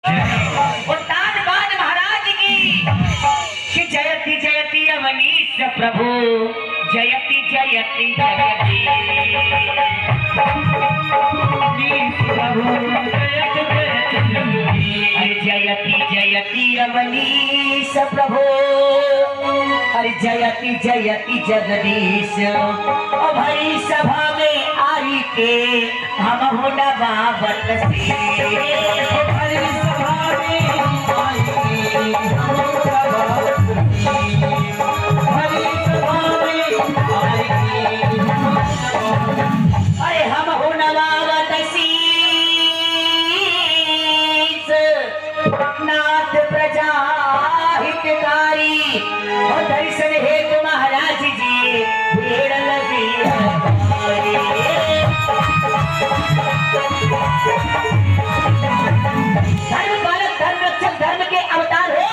उत्तानपाद महाराज की जयति जयति अवनीश प्रभु जयति जयति जयति प्रभु जयति जयति अवनीश प्रभु अरे जयति जयति जगदीश ओ भाई सभा में आई के हम हो नवावत से भाई सभा में आई के हम हो नवावत से भाई सभा में आई के अरे हम हो नवावत से नाथ प्रजा हितकारी और दर्शन हेतु महाराज जी भीड़ लगी धर्म पालक धर्म रक्षक धर्म के अवतार हो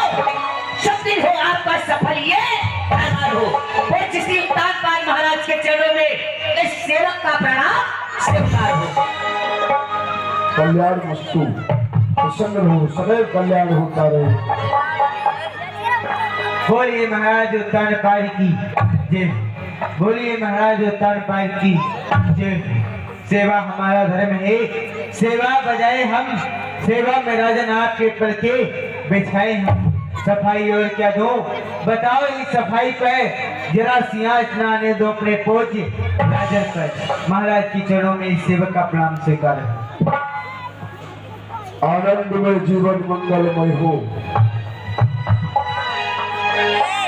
शक्ति हो आपका सफल ये दरबार हो और जिसकी उत्तानपाद महाराज के चरणों में इस सेवक का प्रणाम स्वीकार हो। कल्याण वस्तु प्रसन्न हो सदैव कल्याण होता रहे। बोलिए महाराज उत्तानपाद की जय। बोलिए महाराज उत्तानपाद की जय। सेवा हमारा धर्म है, सेवा बजाए हम, सेवा में राजन आपके पल के बिछाए हम। सफाई और क्या दो बताओ इस सफाई पर जरा सिंहासन आने दो अपने पोज राजन पर। महाराज की चरणों में इस सेवक का प्रणाम स्वीकार। आनंदमय जीवन मंगलमय हो।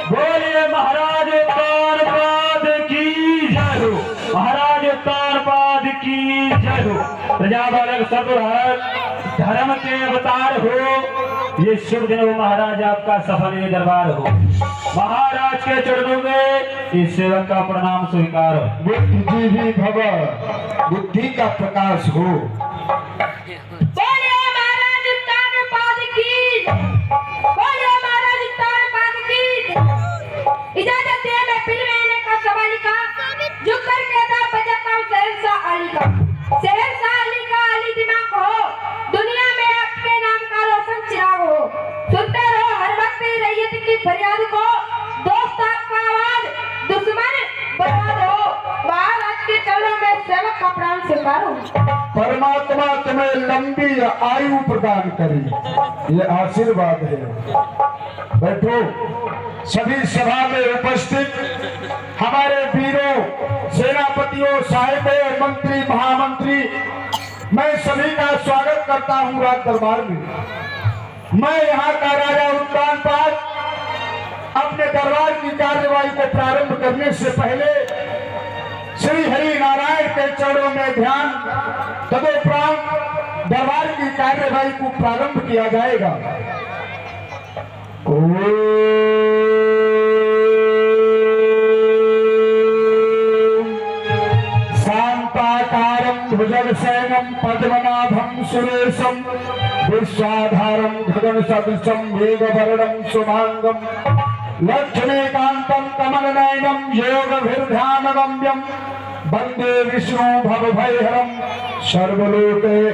बोलिए महाराज उत्तानपाद की जय हो। महाराज उत्तानपाद की जय हो। प्रजापालक सर्वधर्म धर्म के अवतार हो। ये शुभ दिन हो महाराज आपका सफल ये दरबार हो। महाराज के चरणों में इस सेवक का प्रणाम स्वीकार हो। बुद्धिजीवी भव बुद्धि का प्रकाश हो। बोलिए महाराज उत्तानपाद की बोलिए महाराज उत्तानपाद की इजाजत दे मैं फिल्म आने का सवाल का जो करके अदा बजाता हूँ शहंशाह अली का। शहंशाह अली का अली दिमाग हो दुनिया में आपके नाम का रोशन चिराग हो। सुनते रहो हर वक्त रैयत की फरियाद को दोस्त आपका आवाज दुश्मन बर्बाद हो। महाराज के चरणों में सेवक का प्राण स्वीकार हो। परमात्मा तुम्हें लंबी आयु प्रदान करे ये आशीर्वाद है। बैठो सभी सभा में उपस्थित हमारे वीरों सेनापतियों साहिबों मंत्री महामंत्री मैं सभी का स्वागत करता हूँ राज दरबार में। मैं यहाँ का राजा उत्तानपाद अपने दरबार की कार्यवाही को प्रारंभ करने से पहले श्री हरि नारायण के चरणों में ध्यान तदोपरांत दरबार की कार्यवाही को प्रारंभ किया जाएगा। शांताकारं भुजगशयनं पद्मनाभं सुरेशं विश्वाधारं गगनसदृशं मेघवर्णं शुभांगं लक्ष्मीकान्तं कमलनयनं योगभिर्ध्यानगम्यं वन्दे विष्णु भवभयहरं सर्वलोकैकनाथं।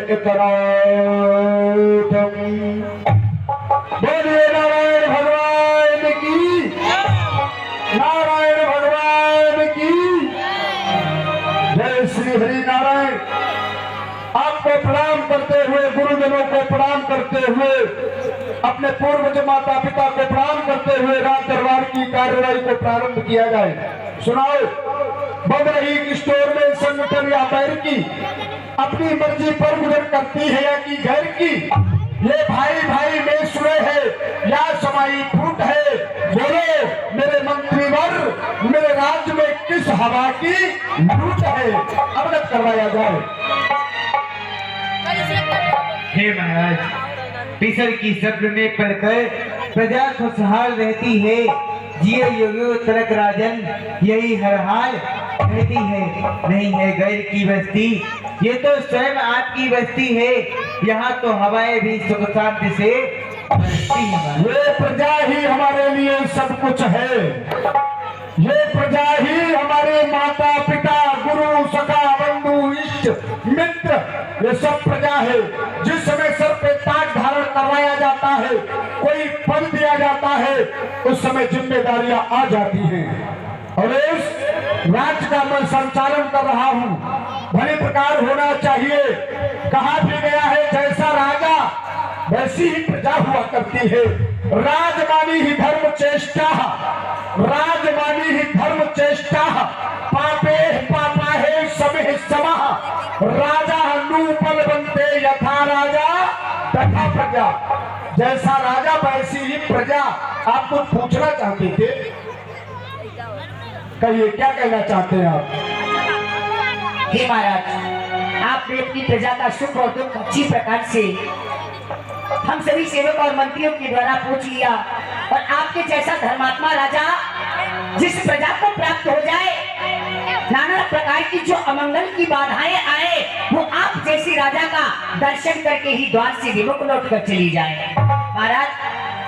बोलिए नारायण भगवान की नारायण भगवान की जय। श्री हरि नारायण आपको प्रणाम करते हुए गुरुजनों को प्रणाम करते हुए अपने पूर्वज माता पिता को प्रणाम करते हुए राज दरबार की कार्यवाही को प्रारंभ किया जाए। सुनाओ बंद रही की स्टोर में संगठन या पैर की अपनी मर्जी पर गुजर करती है या कि घर की। ये भाई भाई में सुने है या समाई फूट है। बोलो मेरे मंत्रीवर मेरे राज्य में किस हवा की लूट है अवगत करवाया जाए। हे महाराज पिसर की सब्र में पड़कर प्रजा खुशहाल रहती है। जियो योगियो तलक राजन यही हर हाल रहती है। नहीं है गैर की बस्ती ये तो स्वयं आपकी बस्ती है। यहाँ तो हवाएं भी सुख शांति से बरसती हैं। ये प्रजा ही हमारे लिए सब कुछ है। ये प्रजा ही हमारे माता पिता गुरु सखा बंधु इष्ट मित्र ये सब प्रजा है। जिस समय सर पे ताज धारण करवाया जाता है, कोई पद दिया जाता है, उस समय जिम्मेदारियां आ जाती हैं। और इस राज्य का मैं संचालन कर रहा हूं, भली प्रकार होना चाहिए। कहा भी गया है जैसा राजा वैसी ही प्रजा हुआ करती है। राजमानी ही धर्म चेष्टा, राजमानी ही धर्म चेष्टा, पापे पापा है समय समः, राजा नूपल बनते यथा राजा तथा प्रजा। जैसा राजा वैसी ही प्रजा। आप कुछ पूछना चाहते थे, कहिए क्या कहना चाहते हैं आप? हे महाराज, आपने अपनी प्रजा का सुख और दुख अच्छी प्रकार से हम सभी सेवक और मंत्रियों के द्वारा पूछ लिया। और आपके जैसा धर्मात्मा राजा जिस प्रजा को प्राप्त हो जाए, नाना प्रकार की जो अमंगल की बाधाएं आए, वो आप जैसे राजा का दर्शन करके ही द्वार से विमुख लौट कर चली जाए। महाराज,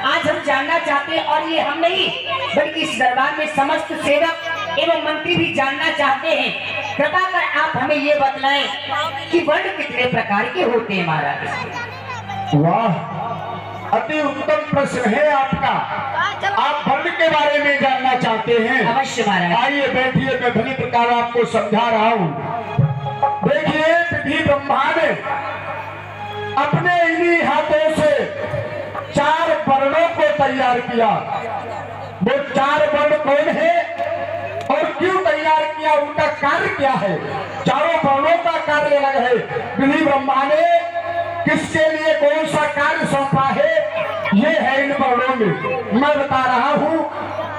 आज हम जानना चाहते हैं, और ये हम नहीं बल्कि इस दरबार में समस्त सेवक एवं मंत्री भी जानना चाहते हैं। कृपा कर आप हमें ये बतलाएं कि वर्ण कितने प्रकार के होते हैं महाराज? वाह, अति उत्तम प्रश्न है आपका। आप वर्ण के बारे में जानना चाहते हैं? अवश्य महाराज। आइए बैठिए, मैं भली प्रकार आपको समझा रहा हूँ। देखिए, विधि ब्रह्मा ने अपने इन्हीं हाथों से 4 वर्णों को तैयार किया। वो 4 वर्ण कौन है और क्यों तैयार किया, उनका कार्य क्या है? चारों वर्णों का कार्य अलग है। विधि ब्रह्मा ने किसके लिए कौन सा कार्य सौंपा है, ये है इन वर्णों में। मैं बता रहा हूं।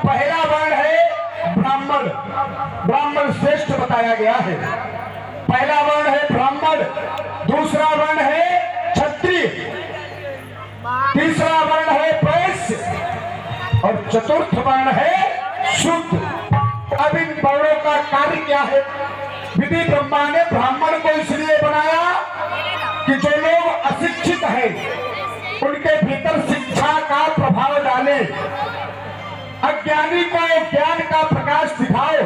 पहला वर्ण है ब्राह्मण, ब्राह्मण श्रेष्ठ बताया गया है। पहला वर्ण है ब्राह्मण, दूसरा वर्ण है क्षत्रिय, तीसरा वर्ण है वैश्य और चतुर्थ वर्ण है शुद्ध। अब इन वर्णों का कार्य क्या है? विधि ब्रह्मा ने ब्राह्मण को इसलिए बनाया कि जो लोग अशिक्षित हैं उनके भीतर शिक्षा का प्रभाव डाले, अज्ञानी को ज्ञान का प्रकाश दिखाओ।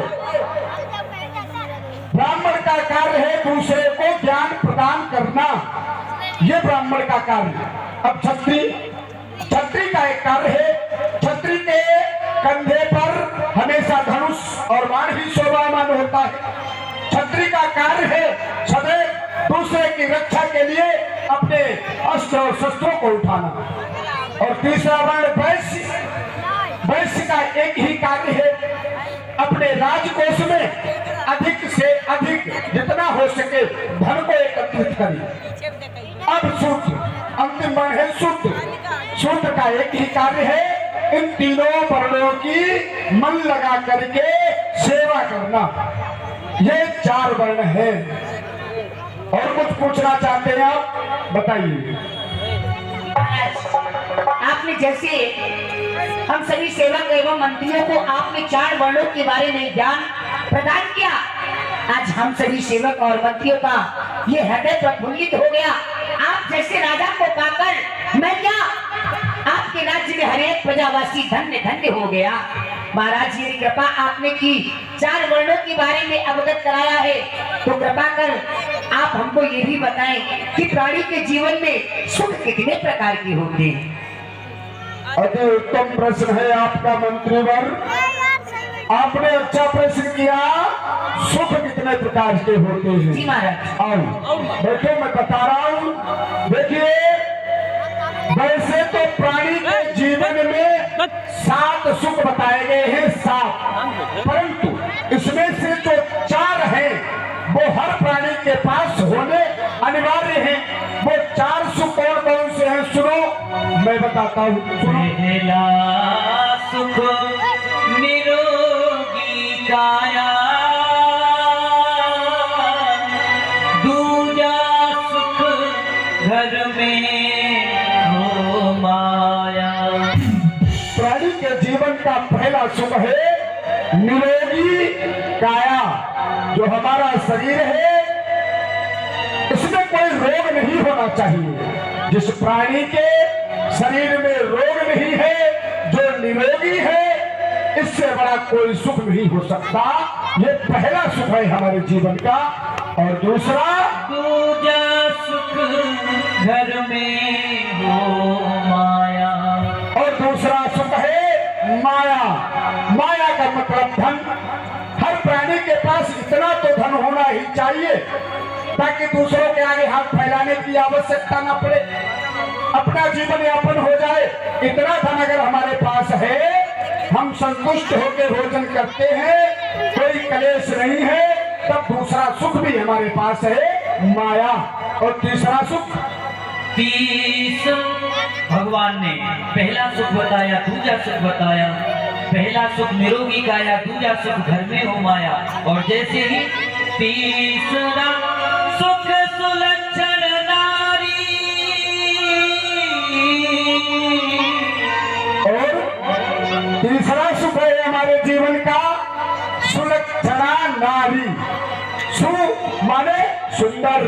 ब्राह्मण का कार्य है दूसरे को ज्ञान प्रदान करना, यह ब्राह्मण का कार्य। अब क्षत्रिय का एक कार्य है, क्षत्रिय के कंधे पर हमेशा धनुष और बाण ही शोभायमान होता है। क्षत्रिय का कार्य है सदैव दूसरे की रक्षा के लिए अपने अस्त्र और शस्त्रों को उठाना। और तीसरा वर्ण वैश्य, वैश्य का एक ही कार्य है, अपने राजकोष में अधिक से अधिक जितना हो सके धन को एकत्रित करें। अब शुद्ध, अंतिम वर्ण है शुद्ध। शुद्ध का एक ही कार्य है इन तीनों वर्णों की मन लगा करके सेवा करना। ये 4 वर्ण है। और कुछ पूछना चाहते हैं आप? बताइए। आपने जैसे हम सभी सेवक एवं मंत्रियों को आपने 4 वर्णों के बारे में ज्ञान प्रदान किया, आज हम सभी सेवक और मंत्रियों का ये हृदय प्रफुल्लित हो गया। आप जैसे राजा को पाकर मैं क्या, आपके राज्य में हर एक प्रजावासी धन्य धन्य हो गया। महाराज, ये कृपा आपने की, 4 वर्णों के बारे में अवगत कराया है, तो कृपा कर आप हमको ये भी बताएं कि प्राणी के जीवन में सुख कितने प्रकार के होते हैं? अति उत्तम प्रश्न है आपका मंत्रीवर। आपने अच्छा प्रश्न किया। सुख कितने प्रकार के होते हैं? जी महाराज। आओ देखो, मैं बता रहा हूँ। देखिए, वैसे तो प्राणी के जीवन में 7 सुख बताए गए हैं, 7, परंतु इसमें से जो 4 हैं वो हर प्राणी के पास होने अनिवार्य हैं। वो 4 सुख कौन कौन से हैं सुनो, मैं बताता हूँ, सुनो। पहला सुख निरोगी काया, दूजा सुख घर में हो माया। प्राणी के जीवन का पहला सुख है निरोगी काया। जो हमारा शरीर है इसमें कोई रोग नहीं होना चाहिए। जिस प्राणी के शरीर में रोग नहीं है, जो निरोगी है, इससे बड़ा कोई सुख नहीं हो सकता। ये पहला सुख है हमारे जीवन का। और दूसरा सुख घर में हो माया। और दूसरा सुख है माया। माया का मतलब धन। हर प्राणी के पास इतना तो धन होना ही चाहिए ताकि दूसरों के आगे हाथ फैलाने की आवश्यकता न पड़े, अपना जीवन यापन हो जाए। इतना धन अगर हमारे पास है, हम संतुष्ट होकर भोजन करते हैं, कोई कलेश नहीं है, तब दूसरा सुख भी हमारे पास है माया। और तीसरा सुख, भगवान ने पहला सुख बताया, दूसरा सुख बताया। पहला सुख निरोगी काया, दूसरा सुख घर में हो माया। और जैसे ही तीसरा सुख सुलक्षण नारी। और तीसरा सुख है हमारे जीवन का सुलक्षणा नारी। सु माने सुंदर,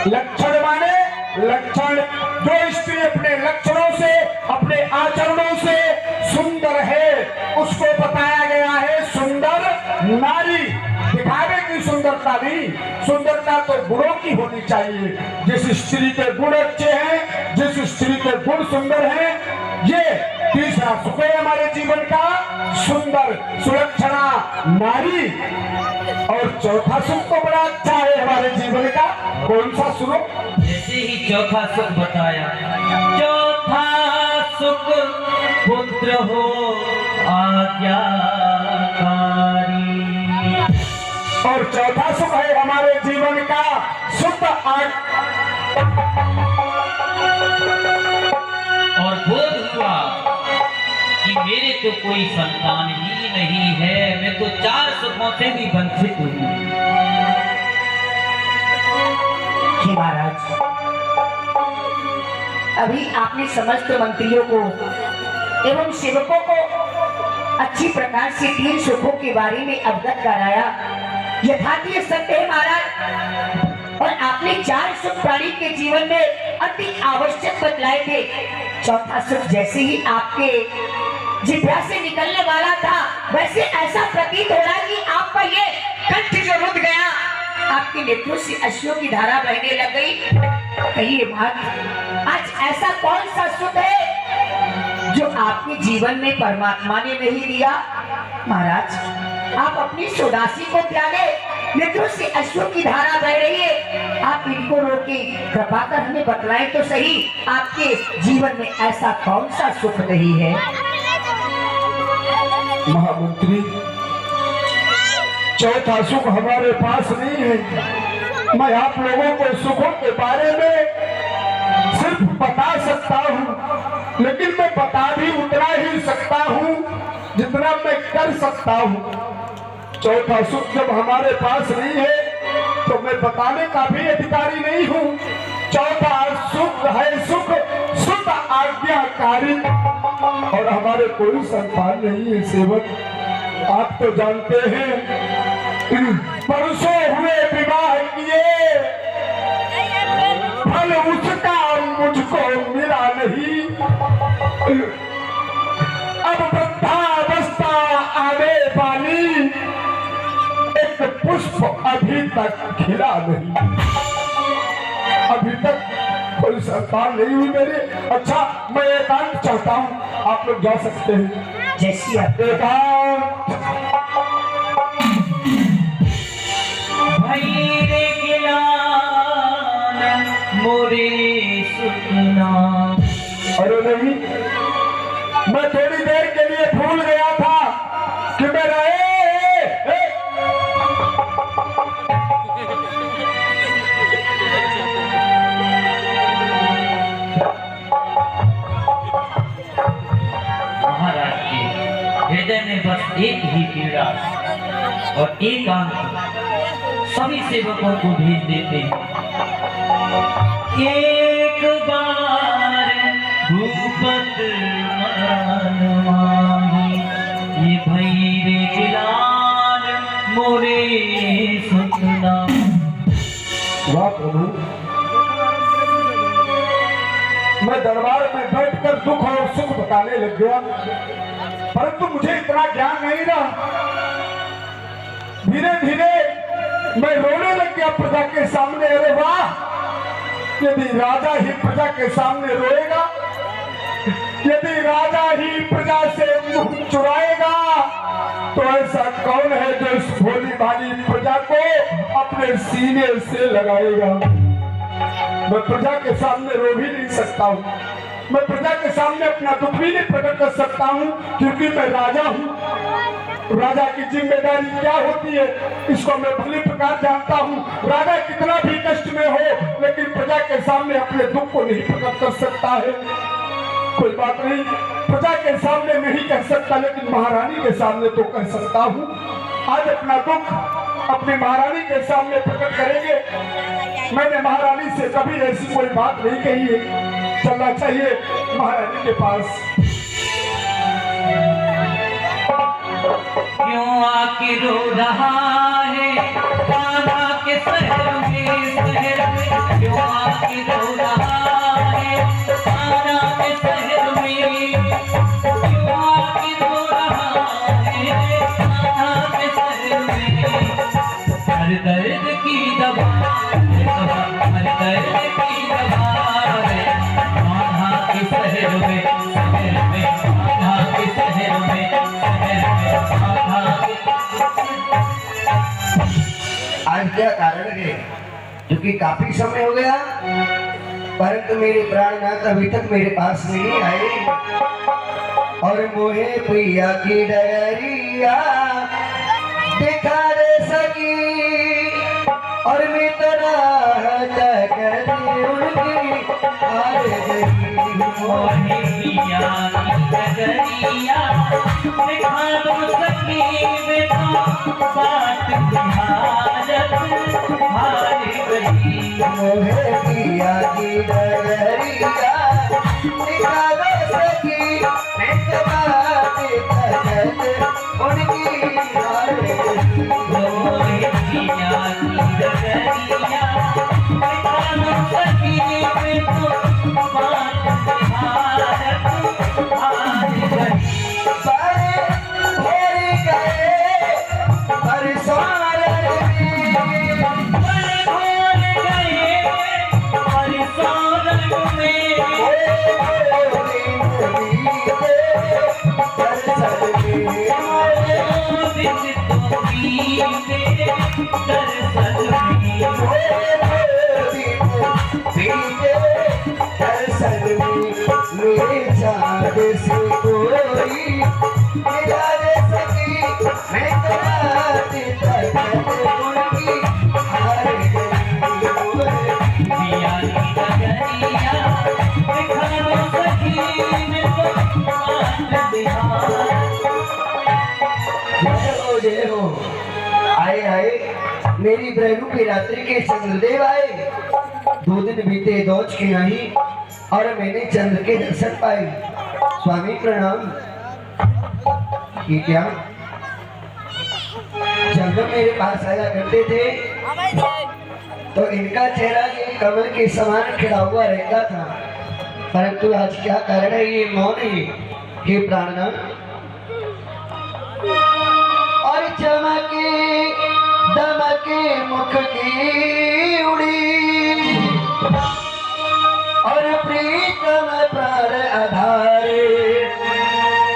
लक्षण माने लक्षण। जो स्त्री अपने लक्षणों से, अपने आचरणों से सुंदर है, उसको बताया गया है सुंदर नारी। दिखावे की सुंदरता नहीं, सुंदरता तो गुणों की होनी चाहिए। जिस स्त्री के गुण अच्छे हैं, जिस स्त्री के गुण सुंदर हैं, ये तीसरा सुख है हमारे जीवन का, सुंदर सुलक्षणा नारी। और चौथा सुख तो बड़ा अच्छा है हमारे जीवन का। कौन सा सुनो? जैसे ही चौथा सुख बताया, चौथा सुख पुत्र हो आज्ञाकारी। और चौथा सुख है हमारे जीवन का शुद्ध और बोध हुआ कि मेरे तो कोई संतान ही नहीं है, मैं तो चार सुखों से भी वंचित हूँ। महाराज, अभी आपने समस्त मंत्रियों को एवं सेवकों को अच्छी प्रकार से 3 सुखों के बारे में अवगत कराया। यथार्थ सत्य है महाराज। और आपने 4 सुख प्राणी के जीवन में अति आवश्यक बतलाए थे। चौथा सुख जैसे ही आपके जिभ्या से निकलने वाला था, वैसे ऐसा प्रतीत हो रहा कि आपका ये कंठ जो रुक गया, आपके नेत्रों से अश्रु की धारा बहने लग गई। कहिए बात, आज ऐसा कौन सा सुख है जो आपके जीवन में परमात्मा ने नहीं दिया? महाराज, आप अपनी सुदासी को त्यागे, नेत्रों से अश्रु की धारा बह रही है, आप इनको रोके, कृपा कर हमें बतलाएं तो सही, आपके जीवन में ऐसा कौन सा सुख नहीं है? महामंत्री, चौथा सुख हमारे पास नहीं है। मैं आप लोगों को सुखों के बारे में सिर्फ बता सकता हूँ, लेकिन मैं बता भी उतना ही सकता हूँ जितना मैं कर सकता हूँ। चौथा सुख जब हमारे पास नहीं है तो मैं बताने का भी अधिकारी नहीं हूँ। चौथा सुख है सुख शुद्ध आज्ञाकारी। और हमारे कोई संतान नहीं है सेवक, आप तो जानते हैं, परसों हुए विवाह किए, फल उसका मुझको मिला नहीं। अब वृद्धावस्था आने वाली, एक पुष्प अभी तक खिला नहीं। अभी तक कोई संतान नहीं हुई मेरी। अच्छा, मैं एकांत चाहता हूँ, आप लोग जा सकते हैं। जैसी आप एकांत। भैरे गिलान मोरे सुखना। अरे नहीं, मैं थोड़ी देर के लिए भूल गया था कि मेरा महाराज के हृदय में बस एक ही पीड़ा और एक अंक सभी सेवकों को भेज देते हैं। एक बार भूपत मानवाही, ये भैरे गिलान मोरे सुतना। वाह प्रभु, मैं दरबार में बैठकर दुख और सुख बताने लग गया, परंतु मुझे इतना ज्ञान नहीं रहा। धीरे धीरे मैं रोने लग गया प्रजा के सामने। अरे वाह, यदि राजा ही प्रजा के सामने रोएगा, यदि राजा ही प्रजा से मुख चुराएगा, तो ऐसा कौन है जो इस भोली भाली प्रजा को अपने सीने से लगाएगा? मैं प्रजा के सामने रो भी नहीं सकता हूँ, मैं प्रजा के सामने अपना दुख भी नहीं प्रकट कर सकता हूँ, क्योंकि मैं राजा हूँ। राजा की जिम्मेदारी क्या होती है इसको मैं भली प्रकार जानता हूँ। राजा कितना भी कष्ट में हो, लेकिन प्रजा के सामने अपने दुख को नहीं प्रकट कर सकता है। कोई बात नहीं, प्रजा के सामने नहीं कह सकता, लेकिन महारानी के सामने तो कह सकता हूँ। आज अपना दुख अपनी महारानी के सामने प्रकट करेंगे। मैंने महारानी से कभी ऐसी कोई बात नहीं कही है। चलना चाहिए महारानी के पास। क्यों आके रो रहा है कान्हा के शहर में, क्यों आके रो रहा है कान्हा के शहर में, क्यों आके रो रहा है कान्हा के शहर में। हर दर्द की दवा, हर दर्द की दवा है कान्हा के शहर में, शहर में कान्हा के शहर में, शहर में कान्हा के। आज क्या कारण है? क्योंकि काफी समय हो गया, परंतु मेरे प्राणनाथ अभी तक मेरे पास नहीं आए। और मोहे प्रिया की डगरिया दिखा दे सकी, और मैं तेरा करती उनकी हार गई। मोहे पिया की डगरिया दिखा दो सकी, मैं तो बात भारत हार गई। मोहे पिया की डगरिया दिखा दे सकी, मैं तो बात उनकी हार गई। मोहे पिया की डगरिया दिखा दो सकी, मैं तो बात भारत हार गई। आए आए मेरी ब्रह्म की रात्रि के चंद्रदेव आए। 2 दिन बीते दोच के नहीं, और मैंने चंद्र के दर्शन पाए। स्वामी प्रणाम। ये क्या? जब मेरे पास आया करते थे तो इनका चेहरा ये कमल के समान खिला हुआ रहता था, परंतु आज क्या कारण है ये मौन है? हे प्राणनाथ, और चमके दमके मुख की उड़ी, और प्रीतम प्राण आधारे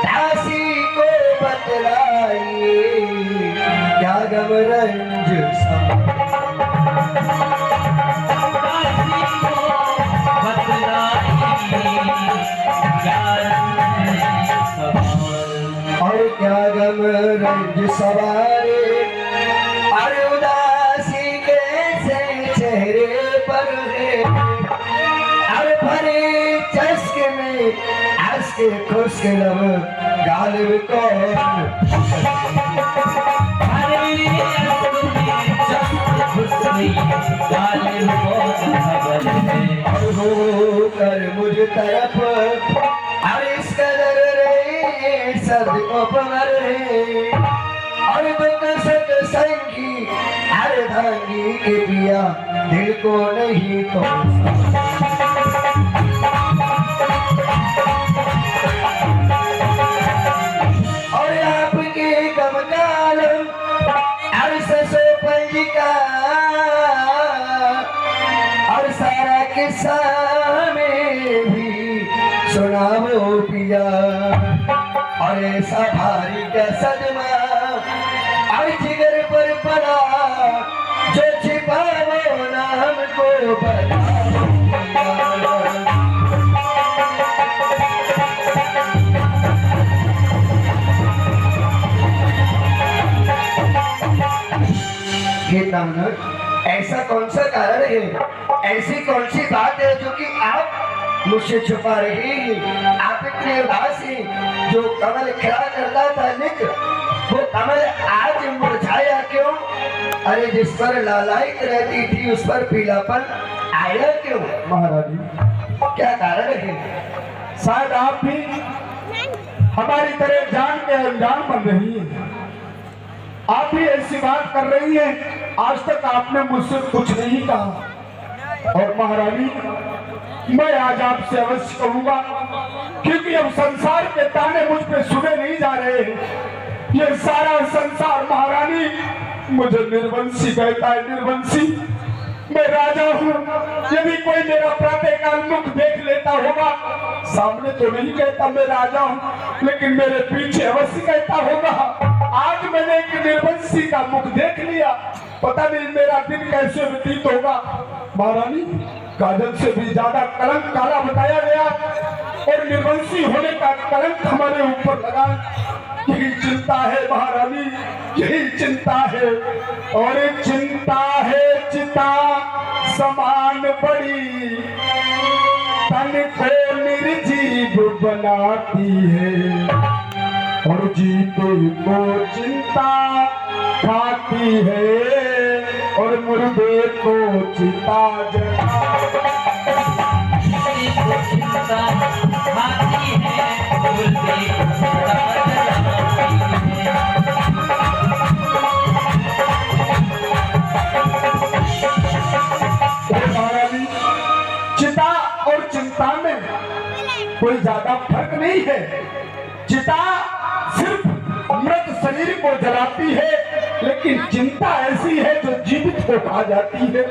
दासी को बतलाइए, क्या गम रंज और क्या गम रंज सवारे, अरे उदासी कैसे चेहरे पर है, अरे भरे चस्के में आस्के खुश के लब गालिब कौन, और हो कर मुझ तरफ अरे इस कदर रे सद उपमर है, और दुख सत संगी अरे धांगी के पिया दिल को नहीं तो। और आपके गम कालम अरे ससो पंजिका, और सारा किस्सा में भी सुनाओ पिया, और ऐसा भारी का सदमा आज जिगर पर पड़ा, जो छिपा वो नाम को बता। ऐसा कौन सा कारण है, ऐसी कौन सी बात है जो कि आप मुझसे छुपा रहे हैं? आप इतने उदास हैं, जो कमल खिला करता था निक, वो कमल आज मुरझाया क्यों? अरे जिस पर लालायित रहती थी उस पर पीलापन आया क्यों? महाराज क्या कारण है? शायद आप भी हमारी तरह जान के अनजान बन रही हैं। आप भी ऐसी बात कर रही हैं, आज तक आपने मुझसे कुछ नहीं कहा। और महारानी, मैं आज आपसे अवश्य कहूंगा, क्योंकि अब संसार के ताने मुझ पे सुने नहीं जा रहे हैं। ये सारा संसार महारानी मुझे निर्वंशी कहता है, निर्वंशी। मैं राजा हूँ, यदि कोई मेरा प्रातःकाल मुख देख लेता होगा, सामने तो नहीं कहता मैं राजा हूँ, लेकिन मेरे पीछे अवश्य कहता होगा। आज मैंने एक निर्वंशी का मुख देख लिया, पता नहीं मेरा दिन कैसे व्यतीत होगा। महारानी, काजल से भी ज्यादा कलंक काला बताया गया, और निर्वंशी होने का कलंक हमारे ऊपर लगा। यही चिंता है महारानी, यही चिंता है। और चिंता है चिता समान बड़ी, तन को निर्जीव बनाती है, और जीते को चिंता खाती है, और मुर्दे को चिता चिता और चिंता में कोई ज्यादा फर्क नहीं है। चिता सिर्फ मृत शरीर को जलाती है, लेकिन चिंता ऐसी है जो जीवित को खा जाती है।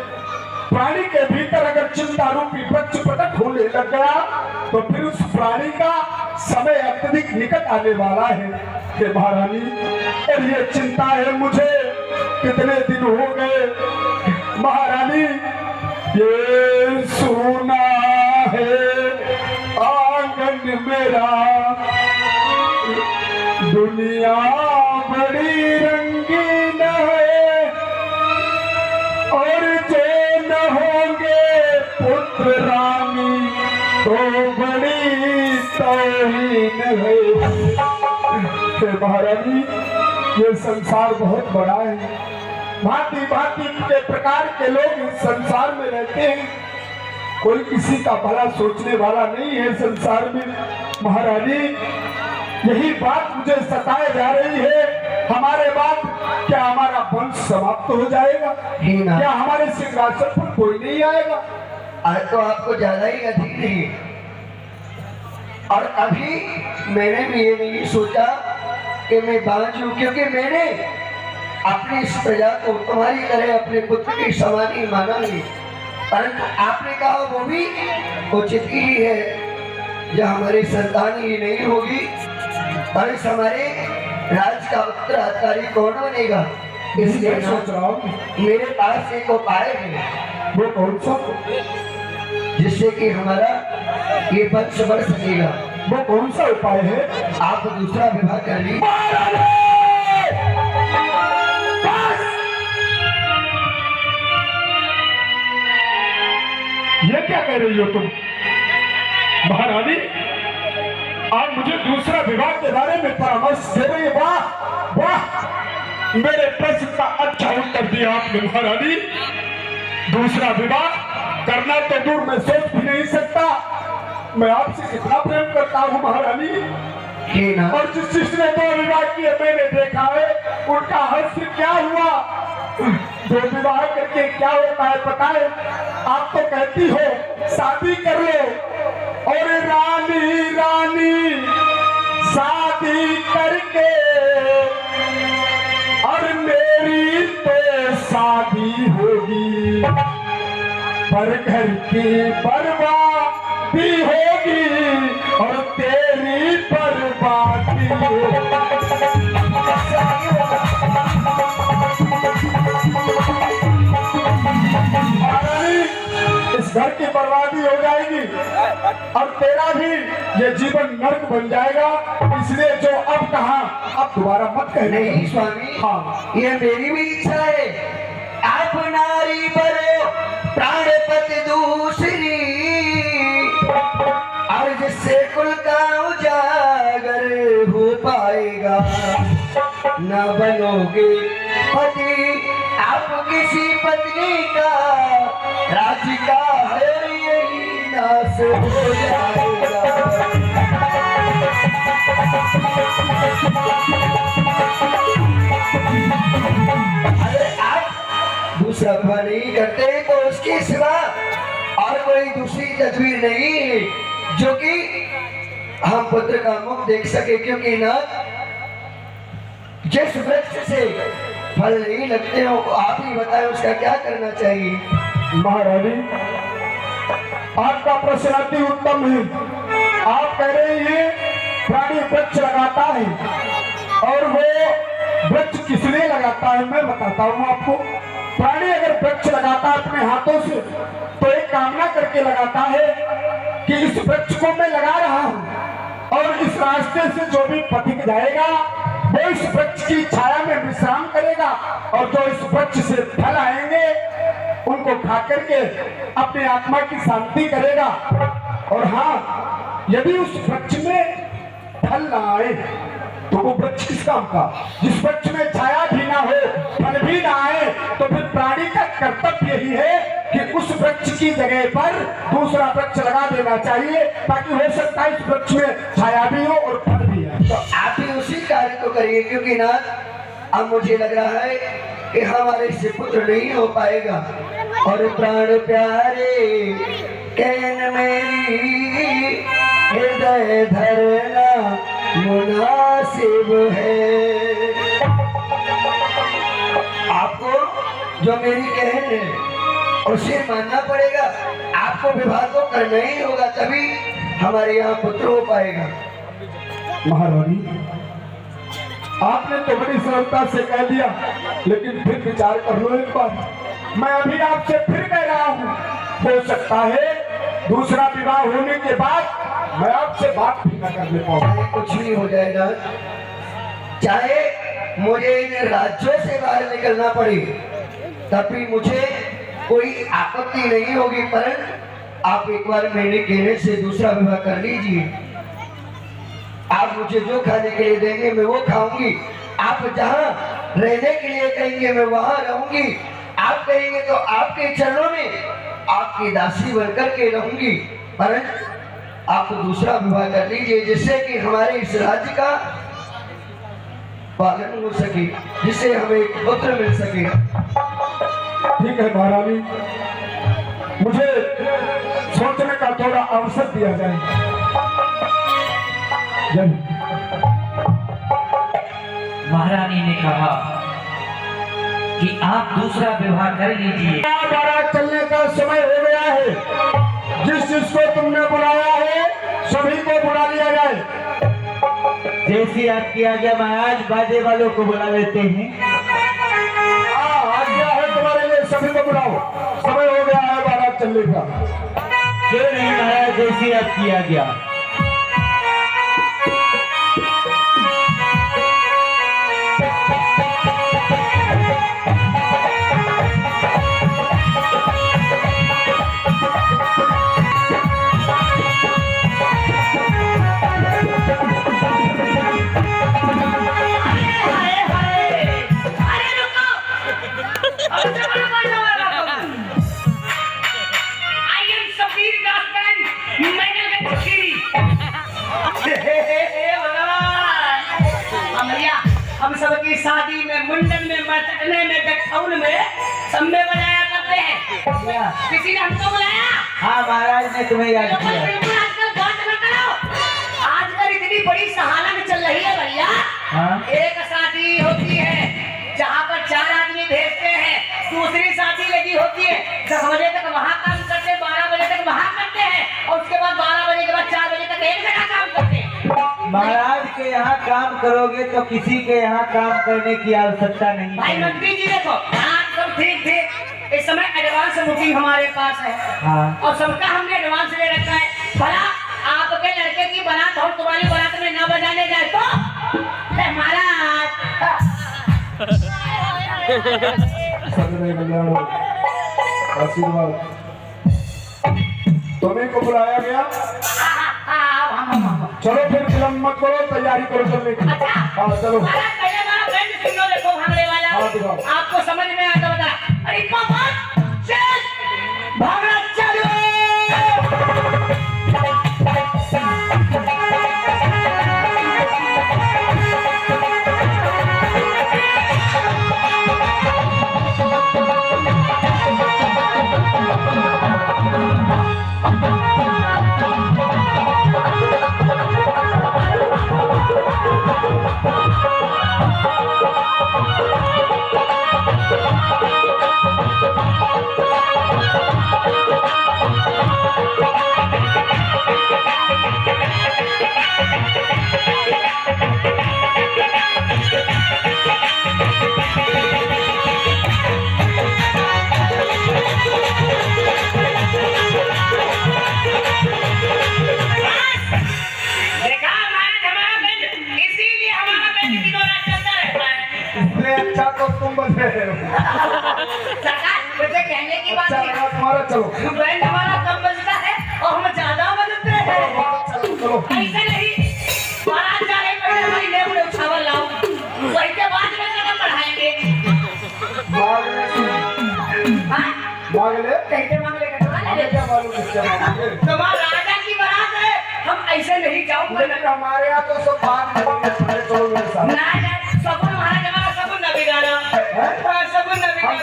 प्राणी के भीतर अगर चिंता रूपी वृक्ष प्रकट होने लग गया, तो फिर उस प्राणी का समय अत्यधिक निकट आने वाला है। कि महारानी, और ये चिंता है मुझे, कितने दिन हो गए महारानी, ये सुना है आंगन मेरा, दुनिया बड़ी रंगीन है, और जो न होंगे पुत्र रानी तो बड़ी तौहीन है। महारानी, ये संसार बहुत बड़ा है, भांति भांति के प्रकार के लोग इस संसार में रहते हैं, कोई किसी का भला सोचने वाला नहीं है संसार में। महारानी, यही बात मुझे सताए जा रही है, हमारे बाद क्या हमारा वंश समाप्त हो जाएगा? क्या हमारे सिंहासन पर कोई नहीं आएगा? आज तो आपको ज्यादा ही अधिक नहीं, और अभी मैंने भी ये नहीं सोचा कि मैं बांझूं, क्योंकि मैंने अपनी इस प्रजा को तुम्हारी तरह अपने पुत्र की समान ही माना है। परंतु आपने कहा वो भी उचित ही है, जब हमारी संतान ही नहीं होगी, और हमारे राज का उत्तराधिकारी कौन बनेगा? इसलिए सोच रहा हूँ मेरे पास एक उपाय है। वो कौन सा? जिससे कि हमारा ये वंश बढ़ सकेगा। वो कौन सा उपाय है? आप दूसरा विवाह कर लीजिए। ये क्या कह रही हो तुम महारानी? आप मुझे दूसरा विवाह के बारे में परामर्श दे रही है? वाह वाह, मेरे प्रश्न का अच्छा उत्तर दिया आपने महारानी। दूसरा विवाह करना तो दूर मैं सोच भी नहीं सकता। मैं आपसे कितना प्रेम करता हूँ महारानी, और जिस जिसने दो विवाह किए मैंने देखा है, उनका हश्र क्या हुआ? दो विवाह करके क्या होता है पता है? आप तो कहती हो शादी कर लो, और रानी रानी शादी करके, और मेरी तो शादी होगी, पर घर की बर्बादी होगी और तेरी बर्बादी इस घर की बर्बादी हो जाएगी और तेरा भी ये जीवन नर्क बन जाएगा। इसलिए जो अब कहा अब दोबारा मत कहना। नहीं स्वामी, हाँ, ये मेरी भी इच्छा है। आप नारी बरो प्राणपति दूसरी, और जिससे कुल का उजागर हो पाएगा। न बनोगे पति आप किसी पत्नी का, राज्य का है यही नाश हो जाएगा। अरे आप दूसरा विवाह नहीं करते तो उसके सिवा और कोई दूसरी तस्वीर नहीं है जो कि हम पुत्र का मुख देख सके, क्योंकि ना जिस वृक्ष से फल नहीं लगते हो आप ही बताएं उसका क्या करना चाहिए। महारानी आपका प्रश्न अति उत्तम है। आप कह रहे हैं प्राणी वृक्ष लगाता है, और वो वृक्ष किसने लगाता है मैं बताता हूँ आपको। प्राणी अगर वृक्ष लगाता है अपने हाथों से तो एक कामना करके लगाता है कि इस वृक्ष को मैं लगा रहा हूँ, और इस रास्ते से जो भी पथिक जाएगा वो इस वृक्ष की छाया में विश्राम करेगा, और जो इस वृक्ष से फल आएंगे उनको खा करके अपनी आत्मा की शांति करेगा। और हाँ, यदि उस वृक्ष में फल ना आए तो वो वृक्ष किस काम का? जिस वृक्ष में छाया भी ना हो, फल भी ना आए, तो फिर प्राणी का कर्तव्य यही है कि उस वृक्ष की जगह पर दूसरा वृक्ष लगा देना चाहिए, ताकि हो सकता है इस वृक्ष में छाया भी हो और फल भी आए। तो आप भी उसी कार्य को करिए, क्योंकि ना अब मुझे लग रहा है कि हमारे से पुत्र नहीं हो पाएगा। और प्राण प्यारे कहन मेरी हृदय धरना मुनासिब है। आपको जो मेरी कहन है उसे मानना पड़ेगा। आपको विवाह तो करना ही होगा, तभी हमारे यहाँ पुत्र हो पाएगा। महारानी आपने तो बड़ी सरलता से कह दिया, लेकिन फिर विचार कर लो एक बार। मैं अभी आपसे फिर कह रहा हूँ, हो सकता है दूसरा विवाह होने के बाद मैं आपसे बात भी न करने पाऊँ। चाहे कुछ भी हो जाएगा, चाहे मुझे इन राज्यों से बाहर निकलना पड़े, तब भी मुझे कोई आपत्ति नहीं होगी। परंतु आप एक बार मेरे कहने से दूसरा विवाह कर लीजिए। आप मुझे जो खाने के लिए देंगे मैं वो खाऊंगी, आप जहाँ रहने के लिए कहेंगे मैं वहां रहूंगी, आप कहेंगे तो आपके चरणों में आपकी दासी बनकर के रहूंगी। परंतु आप दूसरा विवाह कर लीजिए, जिससे कि हमारे इस राज्य का पालन हो सके, जिससे हमें एक पुत्र मिल सके। ठीक है महारानी, मुझे सोचने का थोड़ा अवसर दिया जाए। महारानी ने कहा कि आप दूसरा विवाह कर लीजिए। बारात चलने का समय हो गया है। जिस जिसको तुमने बुलाया है सभी को बुला लिया जाए। जैसी आपकी आज्ञा महाराज, बाजे वालों को बुला लेते हैं। आज्ञा है तुम्हारे लिए, सभी को बुलाओ। समय हो गया है बारात चलने का। क्यों नहीं महाराज, जैसी आपकी आज्ञा। हम सबकी शादी में, मुंडन में, मटकने में, गठौन में सब में बजाया करते हैं। किसी ने हमको बुलाया? हाँ महाराज ने तुम्हें याद तो किया। बिल्कुल आजकल बात न करो। आजकल इतनी बड़ी सहालन चल रही है भैया। हाँ? एक शादी होती है जहाँ पर 4 आदमी भेजते हैं, दूसरी शादी लगी होती है 10 बजे तक वहाँ काम महाराज के यहाँ काम करोगे तो किसी के यहाँ काम करने की आवश्यकता नहीं भाई है। मंत्री जी देखो, हाँ सब ठीक ठीक। इस समय एडवांस बुकिंग हमारे पास है हाँ और सबका हमने एडवांस ले रखा है। भला आपके लड़के की बारात और तुम्हारी बारात में ना बजाने जाए तो महाराज सदने कल्याण हो, आशीर्वाद। तुम्हें को बुलाया गया, चलो फिर विलम्ब मत करो, तैयारी करो चलने की। हाँ चलो। देखो भागने वाला हाँ, दिखाओ। आपको समझ में आता बता। अरे पापा चल भागना चलो। अच्छा तो तुम बचे सरकार मुझे कहने की बात अच्छा है, लगा तुम्हारा। चलो बैंड हमारा कम बजता है और हम ज्यादा बजते हैं। चलो चलो। ऐसे नहीं, बारात जा रहे पहले हमारी लेबुल उछावर लाओ, वही के बाद में कदम बढ़ाएंगे। हाँ? मांग ले, कैसे मांग लेगा तुम्हारा? हमें क्या मालूम किससे मांगेंगे। तुम्हारा राजा की बारात है, हम ऐसे नहीं जाऊंगा। लेकिन हमारे यहाँ तो सब बात करेंगे, तुम्हारे चलो मेरे साथ। ना ना, सबुन हमारा जमाना सबुन न बिगाड़ा। हाँ, सबुन न बिगाड़ा।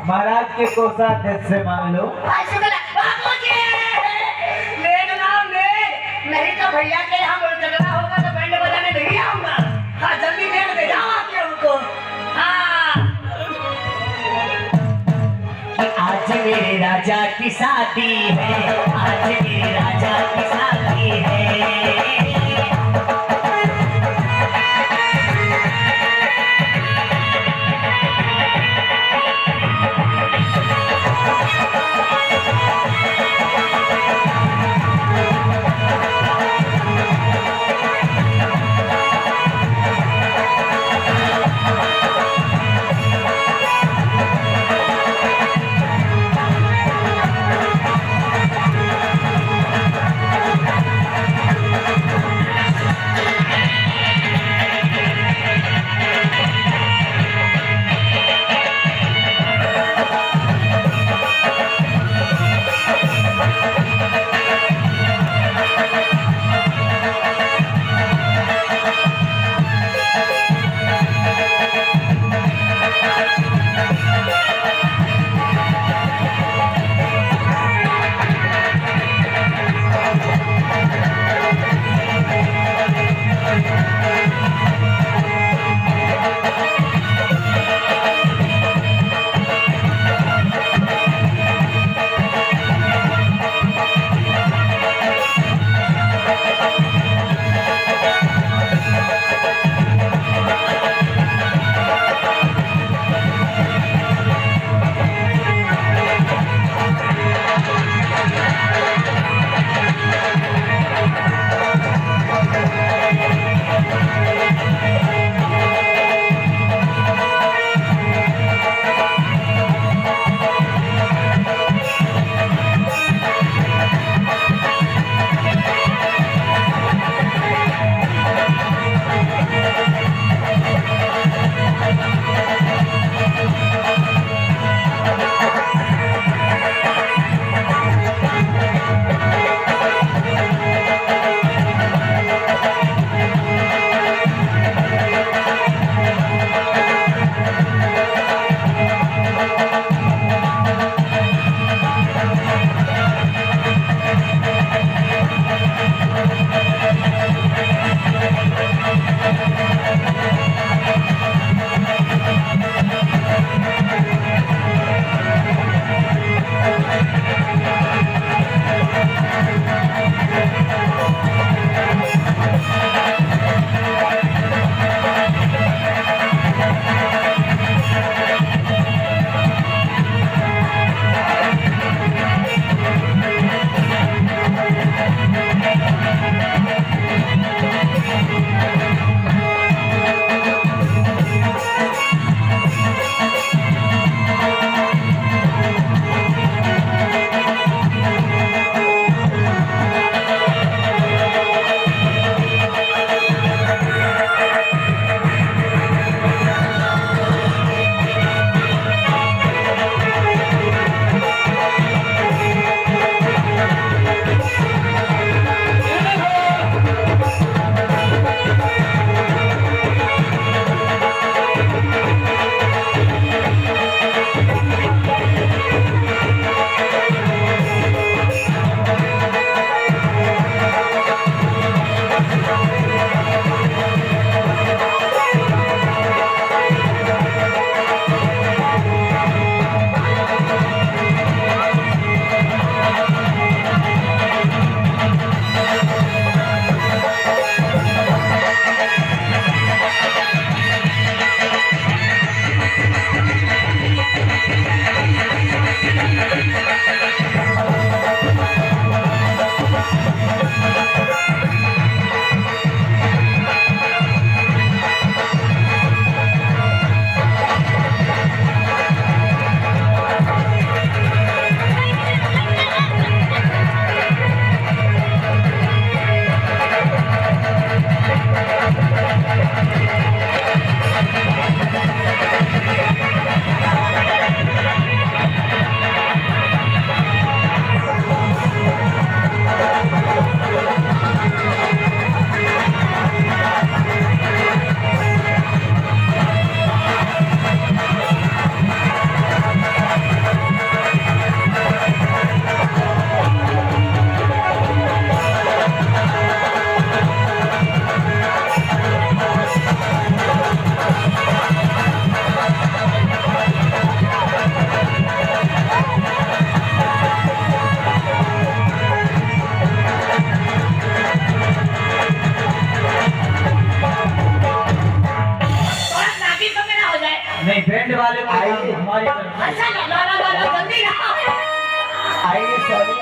महाराज के कोषाध्यक्ष से मांग लो। ऐसे बोला, बाबूजी, लेग लाओ, लेग। नहीं तो भैया के यहाँ बोल झगड़ा होगा तो बैंड बजाने नहीं आऊंगा। हाँ, जल्दी लेग दे जाओ आके उनको। हाँ। कि आज मेरे राजा की शादी है, आज मेरे राजा की शादी है।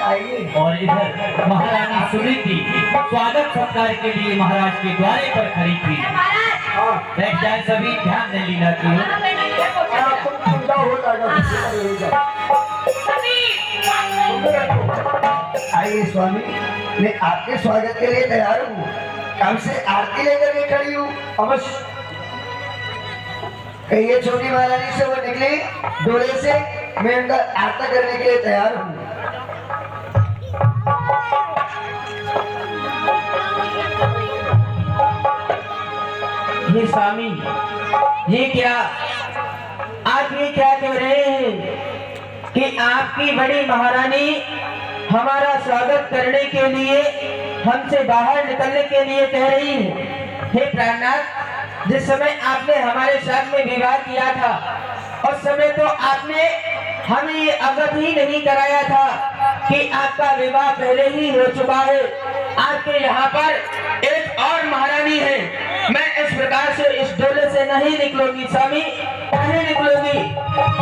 आइए। और इधर महारानी सुनीति स्वागत सत्कार के लिए महाराज के द्वारे पर खड़ी थी। बैठ जाए सभी, ध्यान दें लीला की ओर। पूजा हो जाएगा। आइए स्वामी, मैं आपके स्वागत के लिए तैयार हूँ। कब से आरती लेकर के खड़ी हूँ। अवश्य। कहिए छोटी महारानी से वो निकली डोले से, मैं उनका आरती करने के लिए तैयार हूँ। ये स्वामी, ये क्या, आप ये क्या कह रहे हैं कि आपकी बड़ी महारानी हमारा स्वागत करने के लिए हमसे बाहर निकलने के लिए कह रही है। हे प्राणनाथ, जिस समय आपने हमारे साथ में विवाह किया था उस समय तो आपने हमें ये अवगत ही नहीं कराया था कि आपका विवाह पहले ही हो चुका है। आपके यहाँ पर एक और महारानी है। मैं इस प्रकार से इस डोले से नहीं निकलूंगी स्वामी, नहीं निकलूंगी।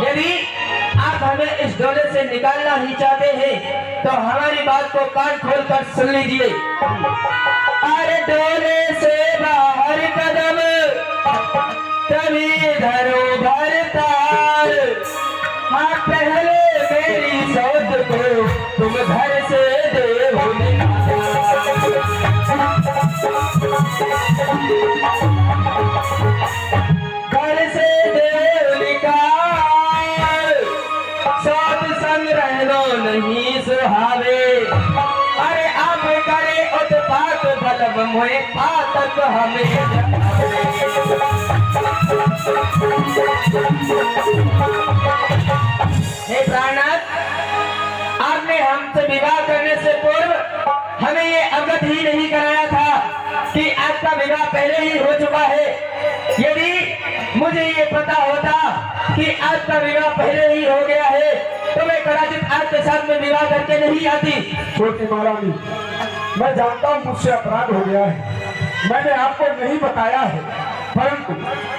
यदि आप हमें इस डोले से निकालना ही चाहते हैं तो हमारी बात को कान खोल कर सुन लीजिए। अरे डोले से बाहर कदम तभी धरो भरतार, हाँ पहले मेरी सौद को तुम घर से देहो घर से देव निकाल, साथ संग रहना नहीं सुहावे। अरे आप करे उत्पात बलब मोए पातक हमें। हे प्राणनाथ, आपने हमसे विवाह करने से पूर्व हमें ये अवगत ही नहीं कराया था कि आपका विवाह पहले ही हो चुका है। यदि मुझे ये पता होता कि आपका विवाह पहले ही हो गया है तो मैं कदाचित आपके साथ में विवाह करके नहीं आती। छोटी महारानी, मैं जानता हूँ मुझसे अपराध हो गया है, मैंने आपको नहीं बताया है, परंतु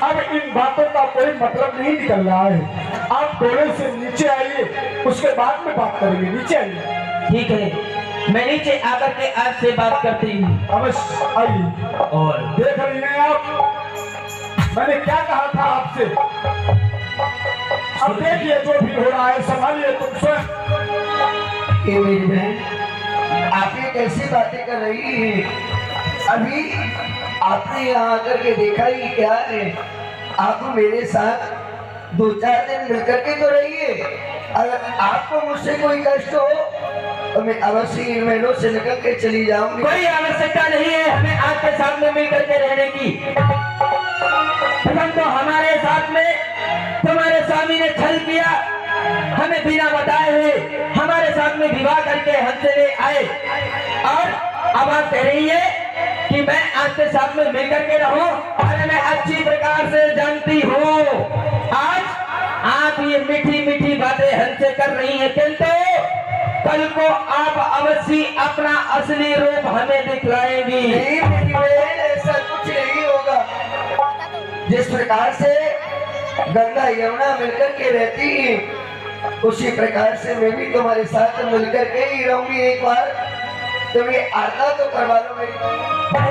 अब इन बातों का कोई मतलब नहीं निकल रहा है। आप डोले से नीचे आइए, उसके बाद में बात करेंगे। नीचे आइए। ठीक है, मैं नीचे आकर के आपसे बात करती हूँ। अवश्य आइए। और देख रही हैं आप, मैंने क्या कहा था आपसे। अब देखिए जो भी हो रहा है, संभालिए तुम स्वयं। ये मेरी बहन, आप ये कैसी बातें कर रही है। अभी आपने यहाँ आकर के देखा ही क्या है। आप मेरे साथ 2-4 दिन मिलकर के तो रहिए। अगर आपको मुझसे कोई कष्ट हो तो मैं अवश्य इन महलों से निकल के चली जाऊंगी। कोई आवश्यकता नहीं है हमें आपके साथ में मिलकर के रहने की। तो हमारे साथ में तुम्हारे स्वामी ने छल किया, हमें बिना बताए हुए हमारे साथ में विवाह करके हमसे ले आए, और अब आप कह रही है कि मैं आपके साथ में मिलकर के रहूं। अरे मैं अच्छी प्रकार से जानती हूँ आज आप ये मीठी मीठी बातें हमसे कर रही हैं, किंतु कल को आप अवश्य अपना असली रूप हमें दिखलाएंगी। नहीं मेरी बहन, ऐसा कुछ नहीं होगा। जिस प्रकार से गंगा यमुना मिलकर के रहती है उसी प्रकार से मैं भी तुम्हारे साथ मिलकर के ही रहूंगी। एक बार तुम ये आरती तो करवा लो मेरी।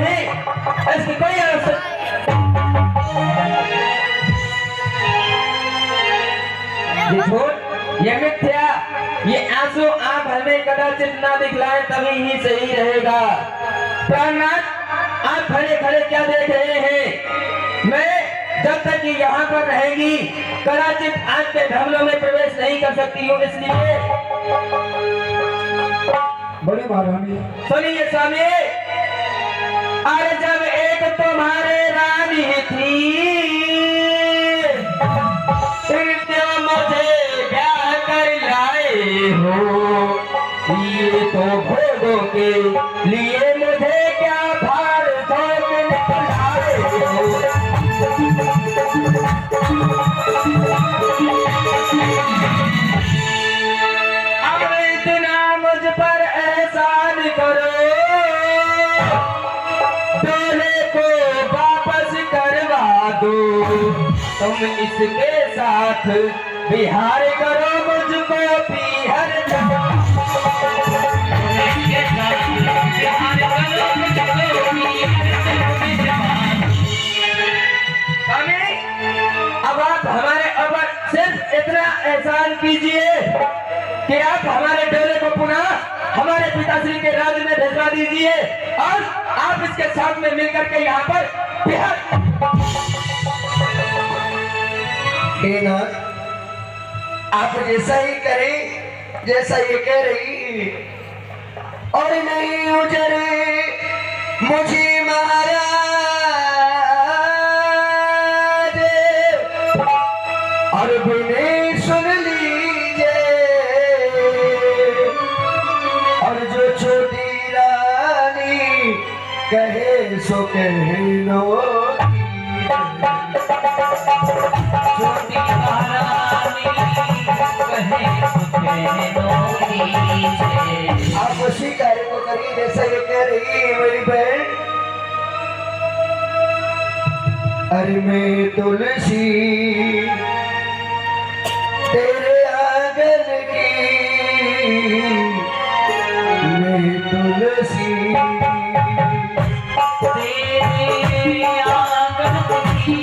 नहीं, ऐसी कोई आवश्यकता। ये मिथ्या, ये आंसू आप हमें कदाचित ना दिखलाए तभी ही सही रहेगा। प्राणनाथ, आप खड़े खड़े क्या देख रहे हैं। मैं जब तक ये यहाँ पर रहेगी कदाचित आपके धमलों में प्रवेश नहीं कर सकती हूँ, इसलिए बड़ी महारानी, सुनिए स्वामी। अरे जब एक तुम्हारे रानी थी, फिर क्यों मुझे ब्याह कर लाए हो। ये तो भोगों के लिए मुझे क्या भार थोक निकलाए हो। अब इतना मुझ पर एहसान करो, डोले को वापस करवा दो। तुम इसके साथ बिहार करो, मुझको पीहर जाओ। एहसान कीजिए कि आप हमारे डोले को पुनः हमारे पिताश्री के राज्य में भिजवा दीजिए और आप इसके साथ में मिलकर के यहाँ पर बिहार। हे नाथ, आप जैसा ही करें जैसा ये कह रही, और नहीं उजरे मुझे महाराज, और बिने सुन लीजिए, और जो छोटी रानी कहे सो कह लो, छोटी महारानी कहे तो कह दो। आप उसी कार्य को करिए जैसा ये कह रही है मेरी बहन। अरे मैं तुलसी तेरे आंगन की, मैं तुलसी तेरे आंगन की,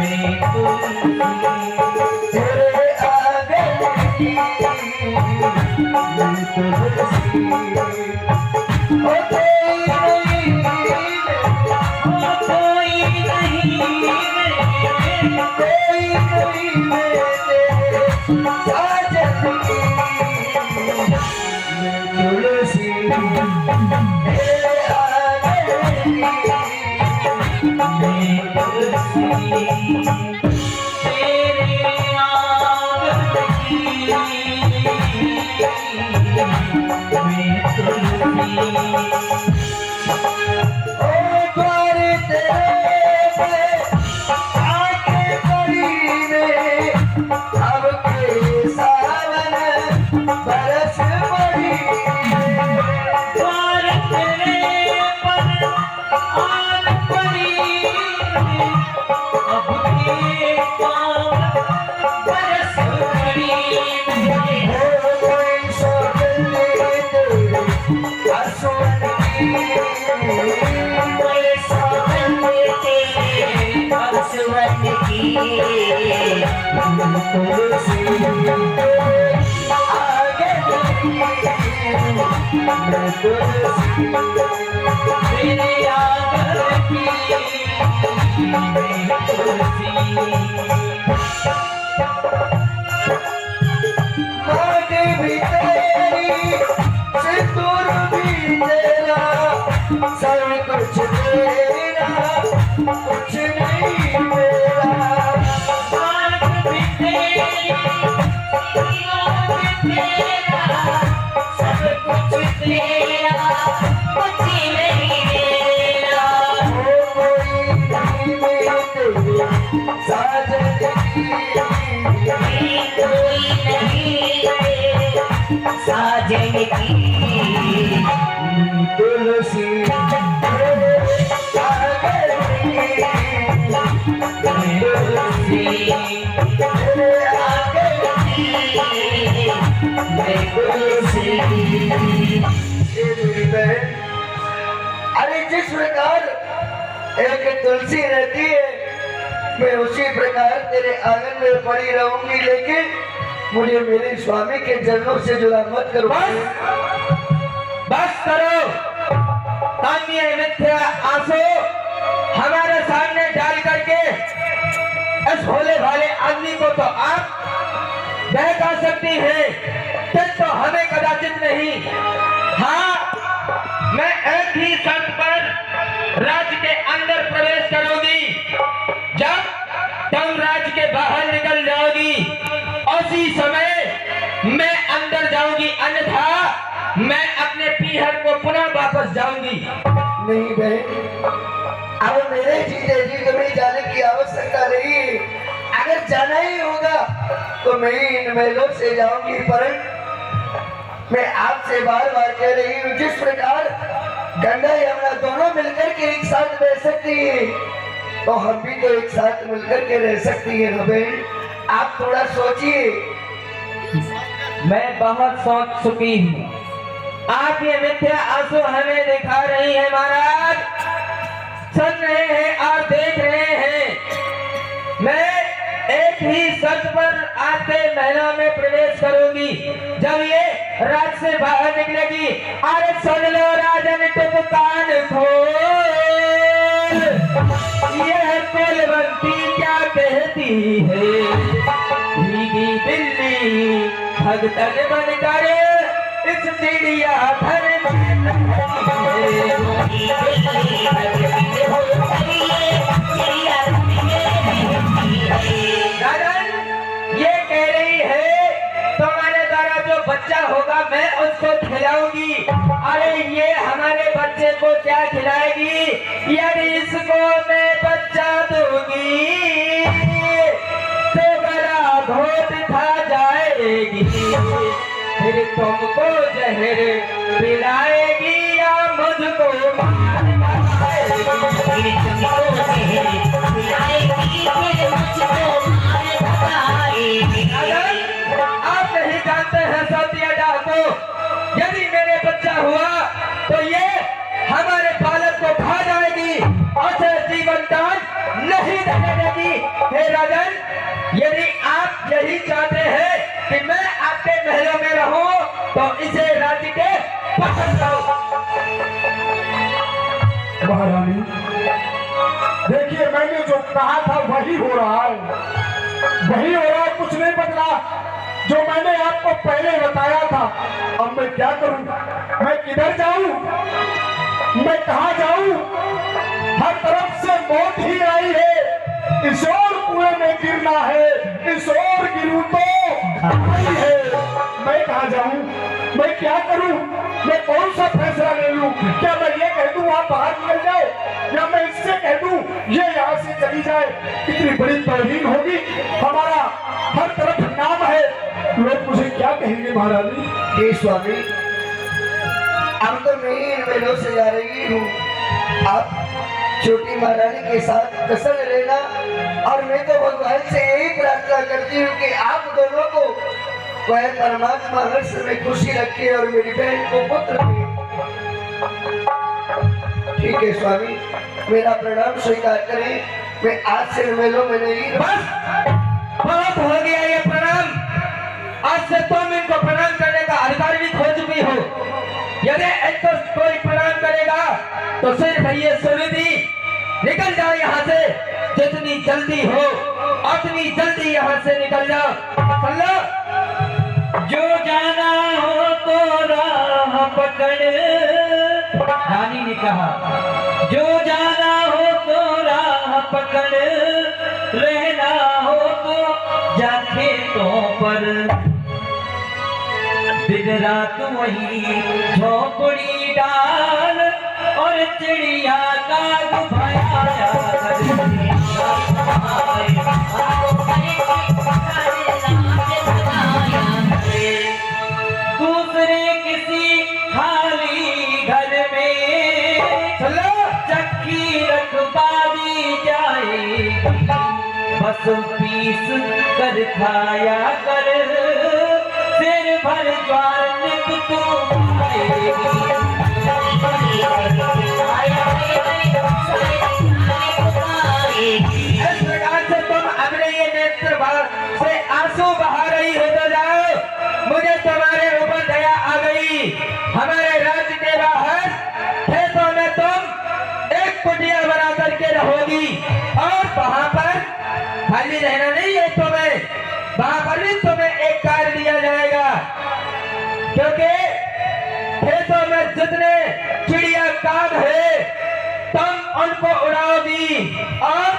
मैं तुलसी तेरे आंगन की, मैं तुलसी। ओ कोई नहीं मेरे साजन की, मैं तुलसी तेरे आंगन की, मैं तुलसी तेरे आंगन की, मैं तुलसी। ओ द्वार तेरे आके पड़ी में, अब के सावन बरस पड़ी, द्वार तेरे पर आन पड़ी, अब के पावन बरस पड़ी। हो कोई सौगंध तेरे आंसुओं की, कोई सौगंध तेरे आंसुओं की, मैं तुलसी आंगन की, मैं तुलसी तेरे आंगन की, मैं तुलसी। मांग भी तेरी, सिंदूर भी तेरा, सब कुछ तेरा, कुछ नहीं मेरा। मांग भी तेरी, सिंदूर भी तेरा, सब कुछ तेरा, कुछ नहीं मेरा। हो कोई नहीं मेरे तेरे साजन की, कोई नहीं साजन की, मैं तुलसी तेरे आंगन की, मैं तुलसी तेरे आंगन की, मैं तुलसी। ये मेरी बहन, अरे जिस प्रकार एक तुलसी रहती है, मैं उसी प्रकार तेरे आंगन में पड़ी रहूंगी, लेकिन मुझे मेरे स्वामी के चरणों से जुदा मत करो। बस करो, अन्य मिथ्या आंसू हमारे सामने डाल करके इस भोले भाले आदमी को तो आप बहका सकती हैं, किंतु हमें कदाचित नहीं। हाँ, मैं एक ही शर्त पर राज्य के अंदर प्रवेश करूंगी, जब तुम राज्य के बाहर निकल जाओगी उसी समय मैं अंदर जाऊंगी, अन्यथा मैं अपने पीहर को पुनः वापस जाऊंगी। नहीं बहन, अब मेरे जीते जी तुम्हें जाने की आवश्यकता नहीं। अगर जाना ही होगा तो मैं ही इन महलों से जाऊंगी, परंतु मैं आपसे बार बार कह रही हूँ, जिस प्रकार गंगा यमुना दोनों मिलकर के एक साथ रह सकती है, तो हम भी तो एक साथ मिलकर के रह सकती है ना बहन। आप थोड़ा सोचिए। मैं बहुत सोच चुकी हूँ, आप ये मिथ्या आंसू हमें दिखा रही है महाराज, सुन रहे हैं और देख रहे हैं। मैं ही शर्त पर आपके महलों में प्रवेश करूंगी। जब ये राज से बाहर निकलेगी, अरे सुन लो राजन तुम कान खोल, यह कुलवंती क्या कहती है, भीगी बिल्ली भगतन बनकर इस चिड़िया घर राजन ये कह रही है तुम्हारे द्वारा जो बच्चा होगा मैं उसको खिलाऊंगी। अरे ये हमारे बच्चे को क्या खिलाएगी, यदि इसको मैं बच्चा दूंगी तो गला घोट खा जाएगी, फिर तुमको जहर पिलाएगी या मुझको मार आप नहीं जानते हैं सौतिया डाको, यदि मेरे बच्चा हुआ तो ये हमारे बालक को खा जाएगी और जीवन दान नहीं देने देगी। हे राजन, यदि आप यही चाहते हैं कि मैं आपके महलों में रहूं तो इसे राज्य के पसंद करो। महारानी देखिए, मैंने जो कहा था वही हो रहा है, वही हो रहा है, कुछ नहीं बदला। जो मैंने आपको पहले बताया था, अब मैं क्या करूं, मैं किधर जाऊं, मैं कहां जाऊं, हर तरफ से मौत ही आई है, इस ओर कुएं में गिरना है, इस ओर गिरूं तो आई है, मैं कहां जाऊं, मैं क्या करूं, मैं कौन सा फैसला ले लूं, क्या मैं ये कह दूं आप बाहर निकल जाओ, या मैं इससे कह दूं ये यहाँ से चली जाए, कितनी बड़ी तौहीन होगी, हमारा हर तरफ नाम है, लोग मुझे क्या कहेंगे महारानी। हे स्वामी, अब तो मैं इन मेलों से जा रही हूँ, आप छोटी महारानी के साथ प्रसन्न रहना, और मैं तो भगवान से यही प्रार्थना करती हूँ कि आप दोनों को वह परमात्मा हर्ष में खुशी रखे और मेरी बहन को पुत्र दे। ठीक है स्वामी, मेरा प्रणाम स्वीकार करें, मैं आज से मेलों में नहीं बस बहुत हो गया ये प्रणाम, आज से तुम इनको प्रणाम करने का अधिकार भी खो चुकी हो। यदि इनको कोई प्रणाम करेगा तो सिर्फ ये सुनिधि निकल जाओ यहाँ से, जितनी जल्दी हो उतनी जल्दी यहाँ से निकल जाओ। चलो, जो जाना हो तो राह पकड़, रानी ने कहा, जो जाना हो तो राह पकड़, रहना हो तो जा खेतों पर, दिन रात वही झोपड़ी डाल और चिड़िया का गुफाया दूसरे किसी खाली घर में चलो, चक्की रखवा दी जाएगी, बस पीस कर खाया कर, सिर भर ज्वार निकटू इस प्रकार से तुम अपने ये नेत्र से आंसू बहा रही हो तो जाओ, मुझे तुम्हारे ऊपर दया आ गई। हमारे राज्य के बाहर खेतों में तुम एक कुटिया बना करके रहोगी, और वहां पर खाली रहना नहीं है तुम्हें, वहां पर भी तुम्हें एक कार्य दिया जाएगा, क्योंकि खेतों में जितने चिड़िया काग है तुम उनको उड़ाओगी, और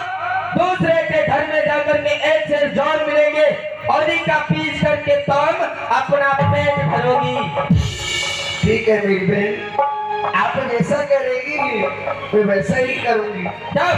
दूसरे के घर में जाकर के एक से जौन मिलेंगे और का पीस करके तुम अपना पेट भरोगी। ठीक है मेरी बहन, आप जैसा करेगी मैं वैसा ही करूंगी। तब